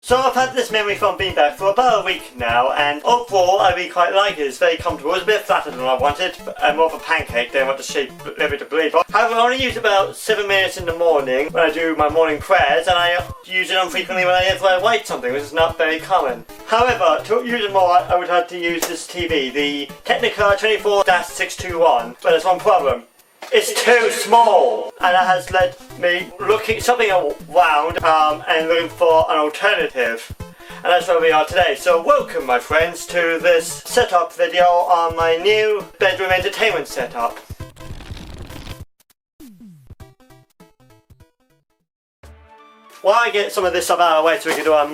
So I've had this memory foam beanbag for about a week now, and overall I really quite like it. It's very comfortable. It's a bit flatter than I wanted, and more of a pancake than what the shape led me to believe. However, I only use it about 7 minutes in the morning when I do my morning prayers, and I use it unfrequently when I write something, which is not very common. However, to use it more, I would have to use this TV, the Technika 24-621, but there's one problem. It's too small, and that has led me shopping around and looking for an alternative. And that's where we are today. So welcome, my friends, to this setup video on my new bedroom entertainment setup. While I get some of this stuff out of the way so we can do our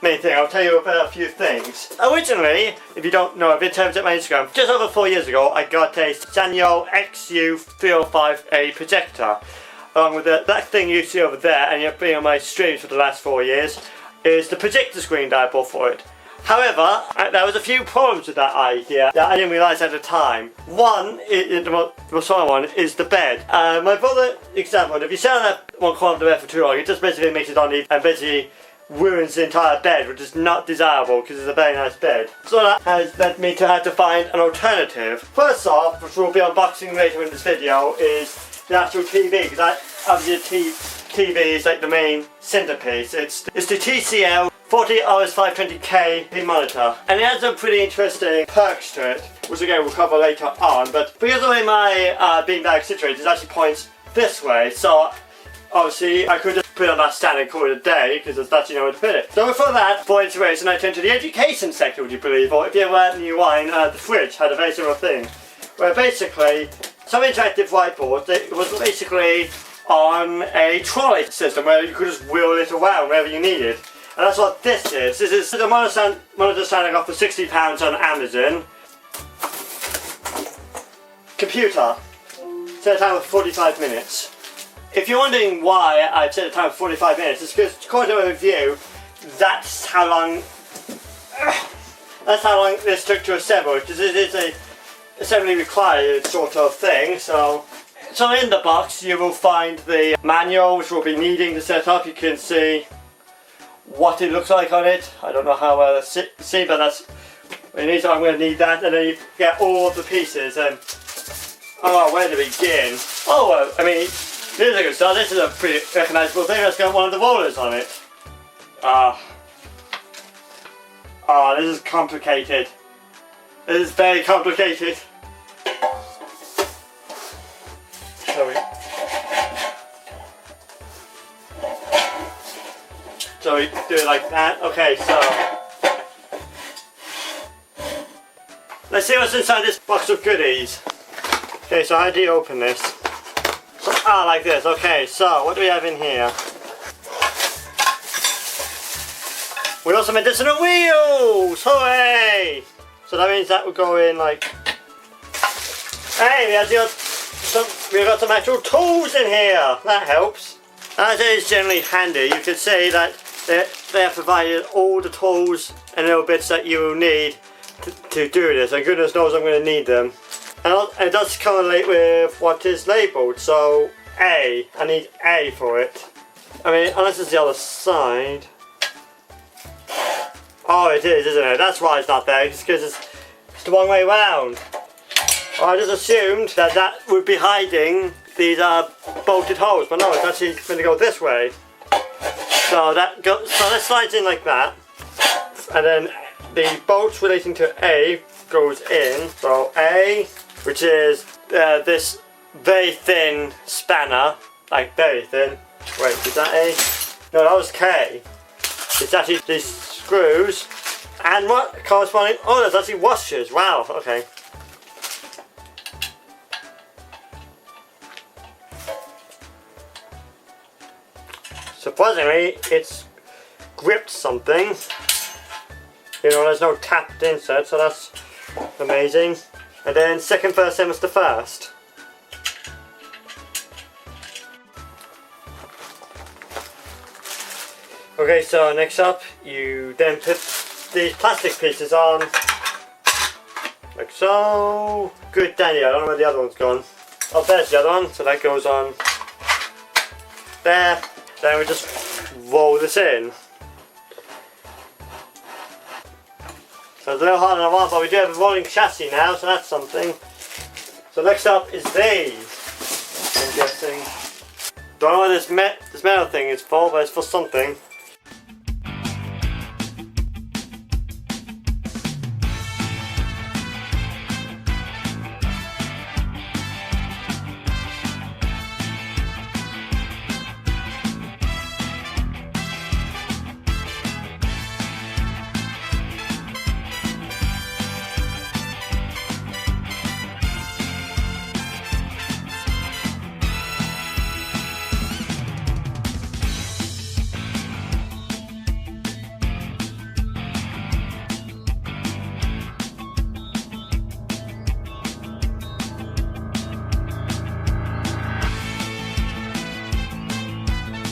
main thing, I'll tell you about a few things. Originally, if you don't know, I've terms at my Instagram, just over 4 years ago, I got a Sanyo XU305A projector. Along with that thing you see over there, and you've been on my streams for the last 4 years, is the projector screen that I bought for it. However, there was a few problems with that idea that I didn't realise at the time. One, the most common one, is the bed. My brother example, if you sit on that one corner of the bed for too long, it just basically makes it uneven and basically ruins the entire bed, which is not desirable because it's a very nice bed. So that has led me to have to find an alternative. First off, which we'll be unboxing later in this video, is the actual TV, because obviously TV is like the main centerpiece. It's the TCL 40RS520K monitor, and it has some pretty interesting perks to it, which again we'll cover later on. But because of the way my beanbag is situated, it actually points this way, so obviously I could just put it on that stand and call it a day, because there's actually nowhere to put it. So before that, for inspiration, I turned to the education sector, would you believe, or if you ever had new wine, the fridge had a very similar thing, where basically some interactive whiteboard, it was basically on a trolley system where you could just wheel it around wherever you needed. And that's what this is. This is a monitor standing off for £60 on Amazon. Computer. Set a timer for 45 minutes. If you're wondering why I've set a timer for 45 minutes, it's because according to my review, that's how long this took to assemble, because it is a assembly required sort of thing. So in the box you will find the manual, which we'll be needing to set up. You can see what it looks like on it. I don't know how well to see, but that's what you need, so I'm going to need that. And then you get all of the pieces, and where to begin? I mean, this is a good start. This is a pretty recognisable thing. Let's got one of the rollers on it. This is complicated. This is very complicated. So we do it like that. Okay, so let's see what's inside this box of goodies. Okay, so how do you open this? So, like this. Okay, so what do we have in here? We got some medicinal wheels! Hooray! So that means that would go in like... Hey, we got some actual tools in here! That helps. As it is generally handy, you can see that they have provided all the tools and little bits that you will need to do this, and goodness knows I'm going to need them. And it does correlate with what is labelled, so I need A for it. I mean, unless it's the other side. Oh, it is, isn't it? That's why it's not there, it's because it's the wrong way round. I just assumed that would be hiding these bolted holes, but no, it's actually going to go this way. So that slides in like that, and then the bolts relating to A goes in. So A, which is this very thin spanner, like very thin. Wait, is that A? No, that was K. It's actually these screws, and what corresponding? Oh, there's actually washers. Wow. Okay. Surprisingly, it's gripped something. You know, there's no tapped insert, so that's amazing. And then second, first, semester first. Okay, so next up, you then put these plastic pieces on, like so. Good Danny, I don't know where the other one's gone. Oh, there's the other one, so that goes on there. Then we just roll this in. So it's a little harder than I want, but we do have a rolling chassis now, so that's something. So next up is these, I'm guessing. Don't know what this metal thing is for, but it's for something.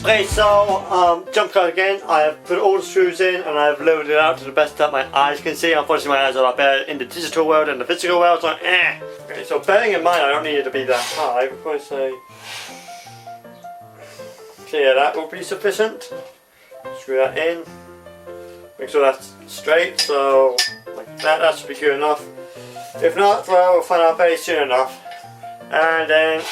Okay, so jump cut again. I have put all the screws in and I've loaded it out to the best that my eyes can see. Unfortunately, my eyes are a lot better in the digital world and the physical world, so Okay, so bearing in mind I don't need it to be that high, I'm going to say. So yeah, that will be sufficient. Screw that in. Make sure that's straight, so like that should be good enough. If not, well, we'll find out very soon enough. And then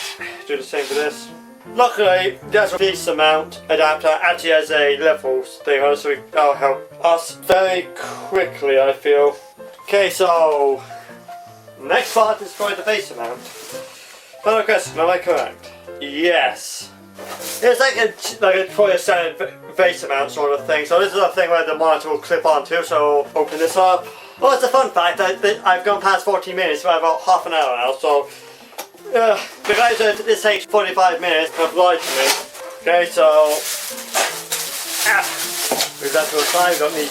do the same for this. Luckily, the actual piece mount adapter actually has a levels thing on it, so that'll help us very quickly, I feel. Okay, so next part is for the face mount. Final question, am I correct? Yes. It's like a probably a standard face mount sort of thing. So this is a thing where the monitor will clip onto. So open this up. Oh, it's a fun fact that I've gone past 40 minutes, but about half an hour now. So. The guy said this takes 45 minutes, have lied to me. Okay, so move that to the side. We don't need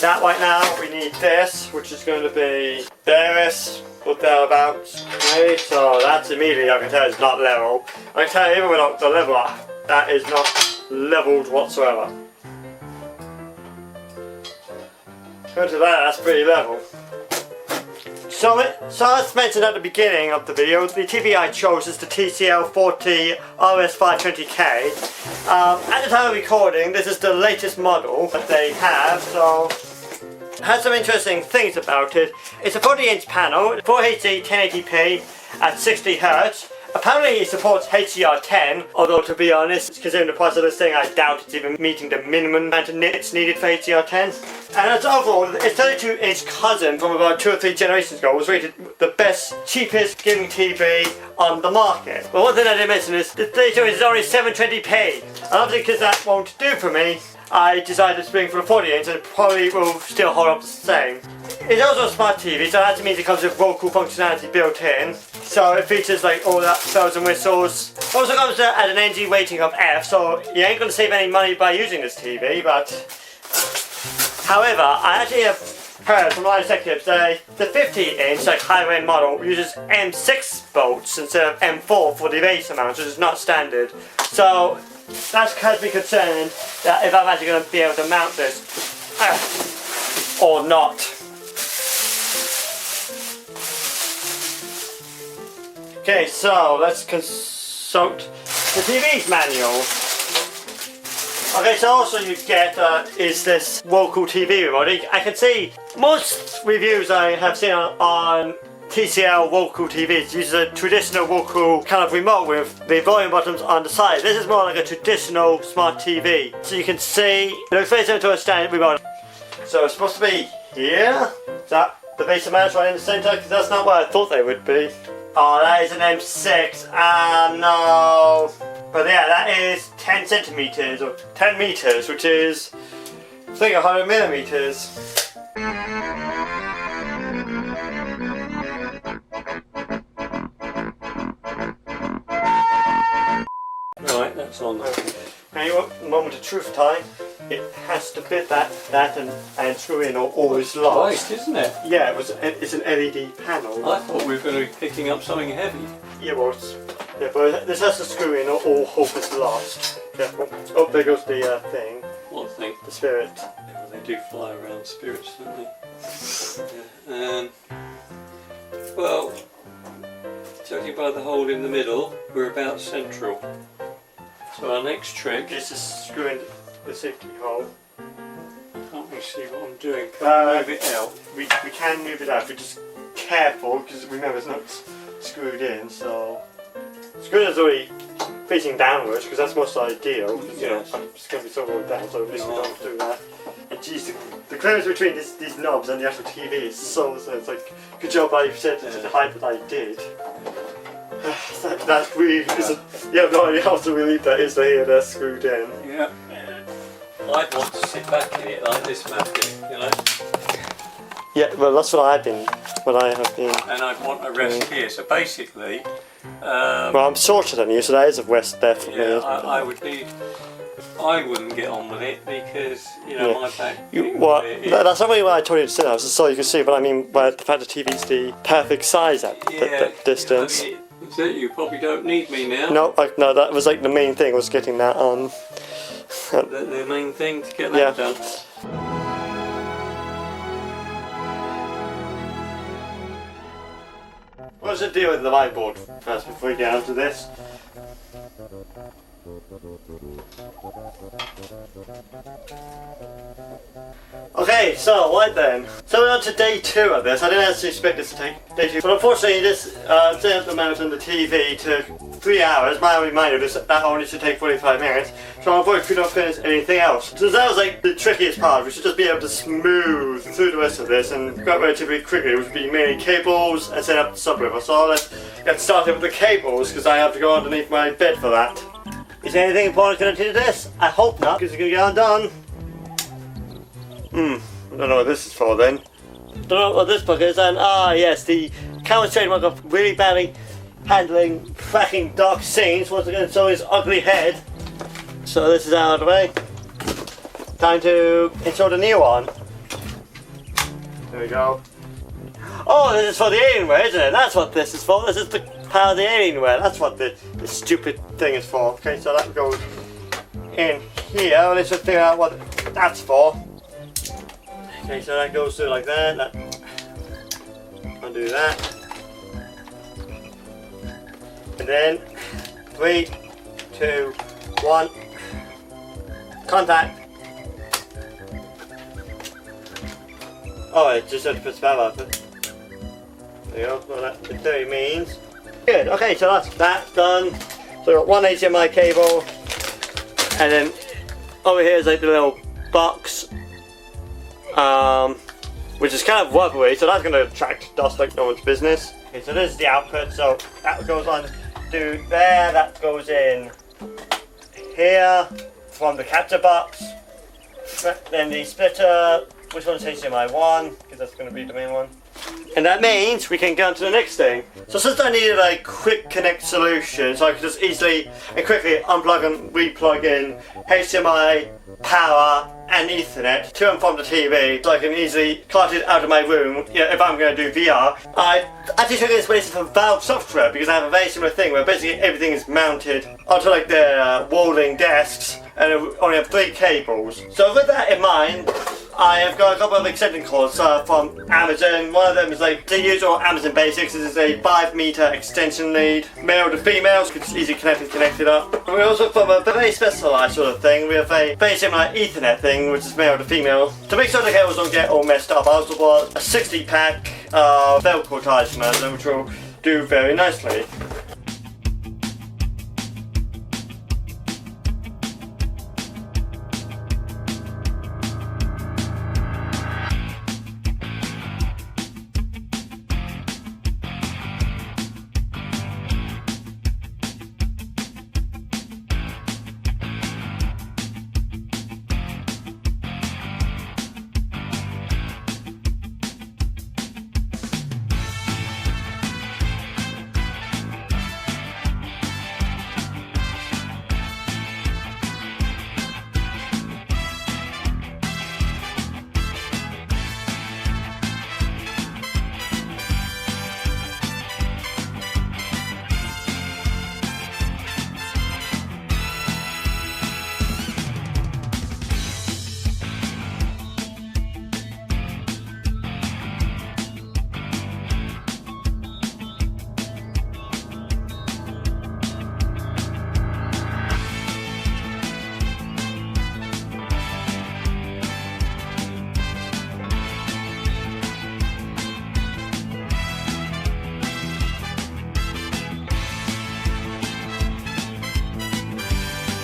that right now. We need this, which is going to be this or thereabouts. Okay, so that's immediately I can tell it's not level. I can tell you even without the level up, that is not leveled whatsoever. Go to that, that's pretty level. So as mentioned at the beginning of the video, the TV I chose is the TCL 40 RS520K. At the time of recording, this is the latest model that they have, so it has some interesting things about it. It's a 40-inch panel, 4HD 1080p at 60 Hz. Apparently it supports HDR10, although to be honest, considering the price of this thing, I doubt it's even meeting the minimum amount of nits needed for HDR10. And its overall, its 32-inch cousin from about 2 or 3 generations ago was rated the best, cheapest gaming TV on the market. But one thing I didn't mention is the 32-inch is only 720p. And obviously because that won't do for me, I decided to spring for the 40-inch and it probably will still hold up the same. It's also a smart TV, so that means it comes with Roku functionality built in. So it features like all that bells and whistles. It also comes at an NG rating of F, so you ain't going to save any money by using this TV, but... However, I actually have heard from my executives that the 50-inch, like higher-end model, uses M6 bolts instead of M4 for the base mount, which is not standard. So that has me concerned that if I'm actually going to be able to mount this or not. Okay, so let's consult the TV's manual. Okay, so also you get is this Roku TV remote. I can see most reviews I have seen on TCL Roku TVs uses a traditional Roku kind of remote with the volume buttons on the side. This is more like a traditional smart TV. So you can see, it looks very similar to a standard remote. So it's supposed to be here. Is that the base amount right in the center? Because that's not what I thought they would be. Oh, that is an M6. Ah, no. But yeah, that is 10 centimeters or 10 meters, which is, I think, 100 millimeters. Right, that's on. Now you want a moment of truth time. It has to fit that and screw in or all is lost. Right, isn't it? Yeah, it's an LED panel. I thought we were going to be picking up something heavy. Yeah, well, but this has to screw in or all hope is lost. Careful. Oh, there goes the thing. What thing? The spirit. Yeah, well, they do fly around, spirits, don't they? Yeah. Well, judging by the hole in the middle, we're about central. So our next trick is to screw in the safety hole. Can't we see what I'm doing. Can I move it out? We can move it out if we're just careful, because remember it's not screwed in, so... Screwed is already facing downwards, because that's most ideal, because you know, it's going to be so rolled down, so at least we don't do that. And geez, the clearance between these knobs and the actual TV is so it's like, good job I set it to the height that I did. That really isn't, you have no idea how to relieve that is to hear they're screwed in. Yeah. I'd want to sit back in it like this, Matthew, you know? Yeah, well that's what I have been. And I'd want a rest here, so basically... well, I'm shorter than you, so that is a rest there for me. I wouldn't get on with it because, you know, my back... That's not really what I told you to sit down, so you can see, but I mean by the fact the TV's the perfect size at that distance. You probably don't need me now. No, that was like the main thing, was getting that on. The main thing to get that done. What's the deal with the whiteboard first before we get onto this? Okay, so what then? So we're on to day 2 of this. I didn't actually expect this to take day 2, but unfortunately this setting up the mount on the TV took 3 hours. My reminder is that only should take 45 minutes, so unfortunately we don't finish anything else. So that was like the trickiest part. We should just be able to smooth through the rest of this and go relatively quickly, which would be mainly cables and setting up the subwoofer. So let's get started with the cables, because I have to go underneath my bed for that. Is there anything important connected to this? I hope not, because it's going to get undone. I don't know what this is for then. Don't know what this book is, and yes, the camera trademark of really badly handling cracking dark scenes once again show his ugly head. So this is out of the way. Time to install the new one. There we go. Oh, this is for the Alienware, isn't it? That's what this is for. This is the power of the Alienware. That's what the stupid thing is for. Okay, so that goes in here. Let's just figure out what that's for. Okay, so that goes through like that. Undo that. And then 3, 2, 1. Contact. Oh, I just had to put the power button. There you go. Well, that in theory means. Good. Okay, so that's done. So we've got one HDMI cable, and then over here is like the little box, which is kind of rubbery, so that's going to attract dust like no one's business. Okay, so this is the output. So that goes on to there. That goes in here from the capture box. Then the splitter. Which one's HDMI 1? Because that's going to be the main one. And that means we can go on to the next thing. So since I needed a quick connect solution, so I could just easily and quickly unplug and replug in HDMI, power and Ethernet to and from the TV, so I can easily cart it out of my room, you know, if I'm going to do VR. I actually took inspiration from Valve software, because I have a very similar thing where basically everything is mounted onto like their rolling desks, and I only have 3 cables. So with that in mind, I have got a couple of extension cords from Amazon. One of them is like the usual Amazon basics. This is a 5-meter extension lead, male to female, so it's easy connected up. And we also from a very specialised sort of thing. We have a very similar Ethernet thing, which is male to female. To make sure the cables don't get all messed up, I also bought a 60-pack of Velcro ties from Amazon, which will do very nicely.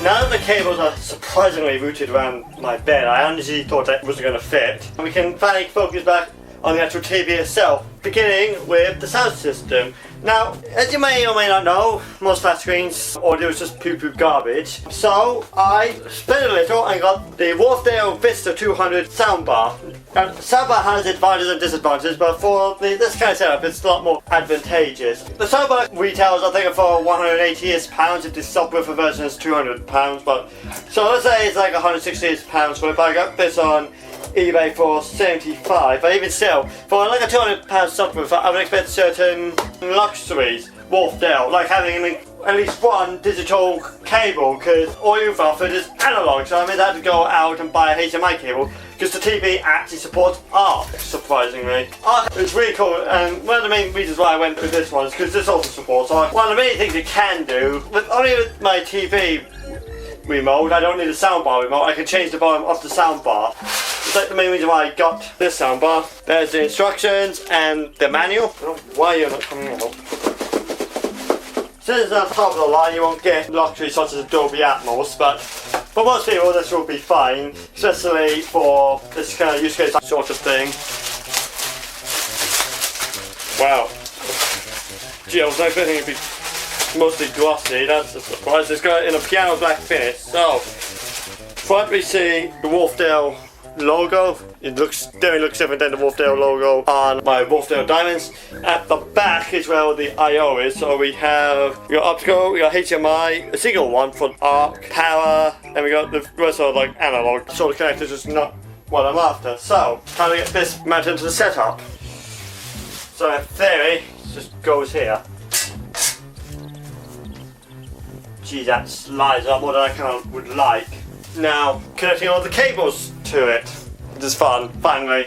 Now that the cables are surprisingly routed around my bed, I honestly thought that wasn't going to fit. And we can finally focus back on the actual TV itself, beginning with the sound system. Now, as you may or may not know, most flat screens audio is just poo-poo garbage. So I spent a little and got the Wharfedale Vista 200 soundbar. Now, the soundbar has advantages and disadvantages, but for this kind of setup, it's a lot more advantageous. The soundbar retails, I think, for £180 if the subwoofer version is £200. But so let's say it's like £160 for it. But I got this on eBay for 75, but even still, for like a £200 subwoofer, I would expect certain luxuries, Wharfedale, like having at least one digital cable, because all you've offered is analog, so I mean I had to go out and buy a HDMI cable, because the TV actually supports ARC, surprisingly. ARC is really cool, and one of the main reasons why I went with this one is because this also supports ARC. One of the many things you can do, but only with my TV remote, I don't need a soundbar remote, I can change the volume of the soundbar. It's like the main reason why I got this soundbar. There's the instructions and the manual. I don't know why you're not coming out. Since it's on top of the line, you won't get luxury such as Dolby Atmos, but for most people this will be fine, especially for this kind of use case sort of thing. Wow. Gee, I was expecting it to be mostly glossy, that's a surprise. It's got it in a piano black finish. So, front we see the Wharfedale logo. It definitely looks different than the Wharfedale logo on my Wharfedale Diamonds. At the back is where the I/O is. So we got optical, we got HDMI, a single one for ARC, power, and we got the rest of like analog. So the connectors is not what I'm after. So how to get this mounted into the setup? So in theory, it just goes here. Gee, that slides up more than I kind of would like. Now, connecting all the cables to it. Which is fun, finally.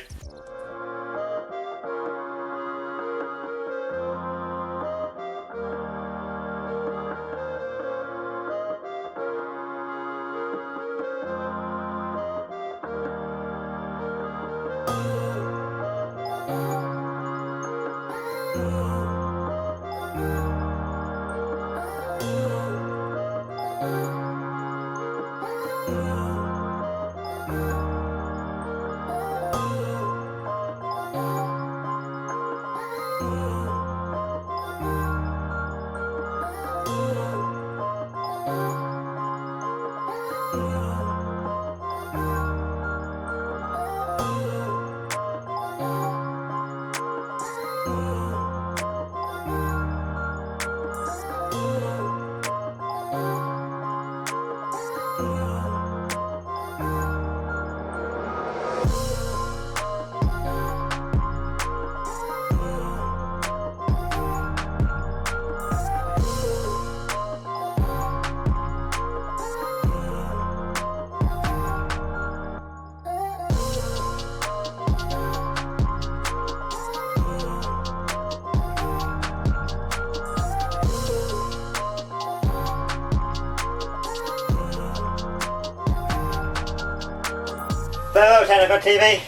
Hello, Technika TV.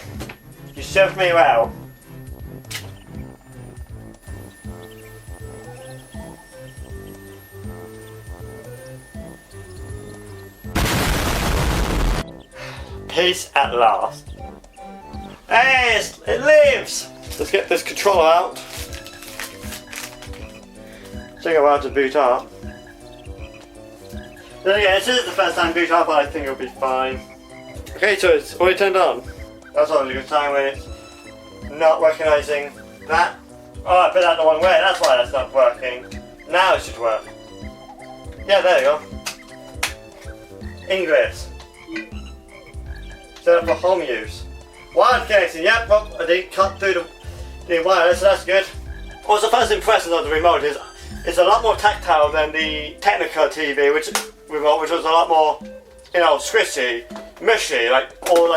You served me well. Peace at last. Hey, it lives! Let's get this controller out. Take a while to boot up. So yeah, this is the first time boot up, but I think it'll be fine. Okay, so it's already turned on. That's always a good time when it's not recognising that. Oh, I put that the wrong way, that's why that's not working. Now it should work. Yeah, there you go. English. Set up for home use. Wired connection, yep, well, I did cut through the wireless, so that's good. Also, first impressions of the remote is it's a lot more tactile than the Technika TV, which was a lot more, you know, squishy, mushy, like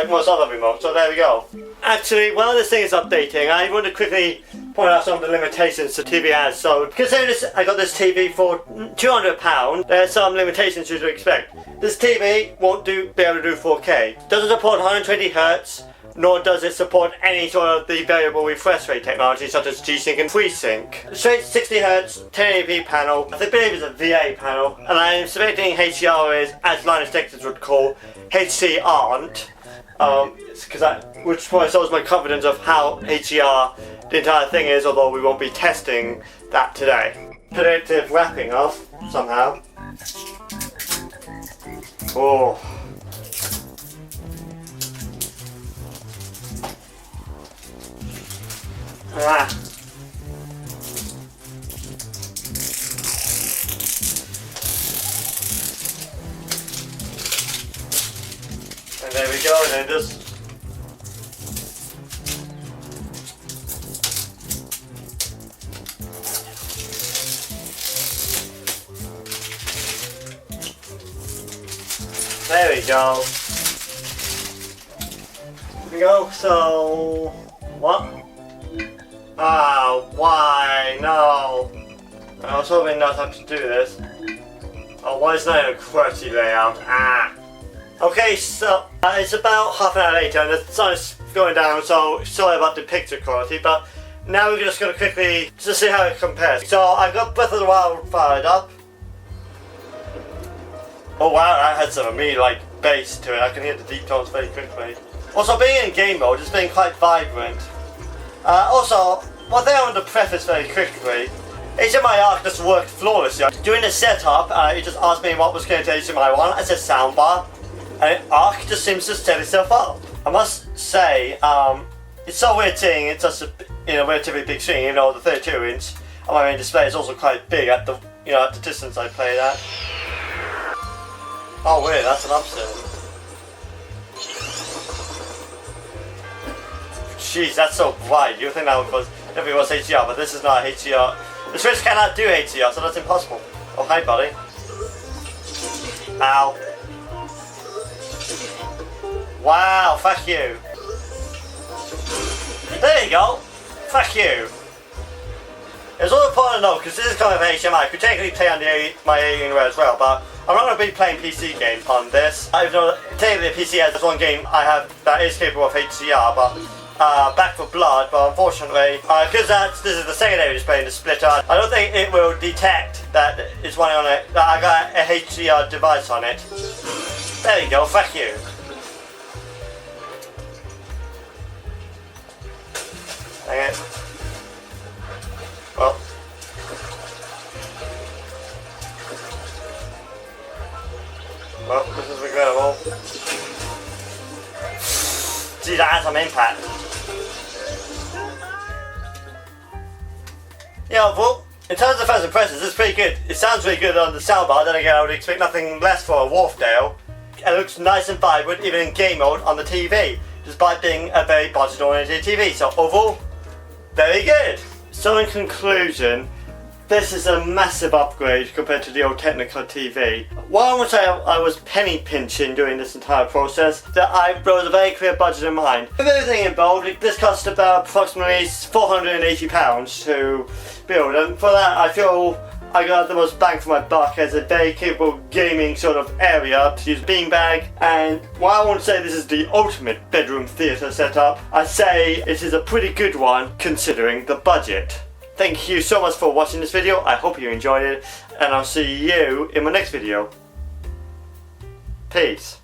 most other remotes. So there we go. Actually, while this thing is updating, I want to quickly point out some of the limitations the TV has. So, considering I got this TV for £200, there's some limitations you should expect. This TV won't be able to do 4K. Doesn't support 120Hz nor does it support any sort of the variable refresh rate technology such as G-Sync and FreeSync. Straight 60Hz 1080p panel, I believe it's a VA panel, and I am selecting HDR is, as Linus Texas would call, HC aren't. Which probably shows my confidence of how HDR the entire thing is, although we won't be testing that today. Predictive wrapping off, somehow. Oh. Ah. And there we go, and then just there we go. There we go, so what? Ah, why? No. I was hoping not to have to do this. Oh, why is that a QWERTY layout? Ah. Okay, so it's about half an hour later and the sun is going down, so sorry about the picture quality, but now we're just going to quickly just see how it compares. So I've got Breath of the Wild fired up. Oh wow, that had some immediate bass to it. I can hear the deep tones very quickly. Also, being in game mode, it's been quite vibrant. Also, one thing I want to preface very quickly, HDMI ARC just worked flawlessly. During the setup, it just asked me what was going to HDMI 1. I said soundbar, and ARC just seems to set itself up. I must say, it's so weird seeing it just in a relatively big screen, even though the 32-inch on my main display is also quite big at the at the distance I play that. Oh wait, that's an upset. Jeez, that's so bright. You would think that was if it was HDR, but this is not HDR. The Switch cannot do HDR, so that's impossible. Oh hi buddy. Ow. Wow, fuck you. There you go. Fuck you. It's all important to know, because this is kind of HDMI. I could technically play on my Alienware as well, but I'm not going to be playing PC games on this. Even though technically the PC has one game I have that is capable of HDR, but Back for Blood, but unfortunately, because this is the secondary display in the splitter, I don't think it will detect that it's running on it, that I got a HDR device on it. There you go, fuck you. Dang it. Well. Well, this is regrettable. Gee, that has some impact. Yeah, well, in terms of first impressions, it's pretty good. It sounds really good on the soundbar, then again I would expect nothing less for a Wharfdale. It looks nice and vibrant even in game mode on the TV, despite being a very budget-oriented TV, so overall, very good. So in conclusion, this is a massive upgrade compared to the old Technika TV. While I would say I was penny pinching during this entire process, that I was a very clear budget in mind. With everything involved, this cost about approximately £480 to build, and for that I feel I got the most bang for my buck as a very capable gaming sort of area to use beanbag. And while I won't say this is the ultimate bedroom theatre setup, I say it is a pretty good one considering the budget. Thank you so much for watching this video. I hope you enjoyed it, and I'll see you in my next video. Peace.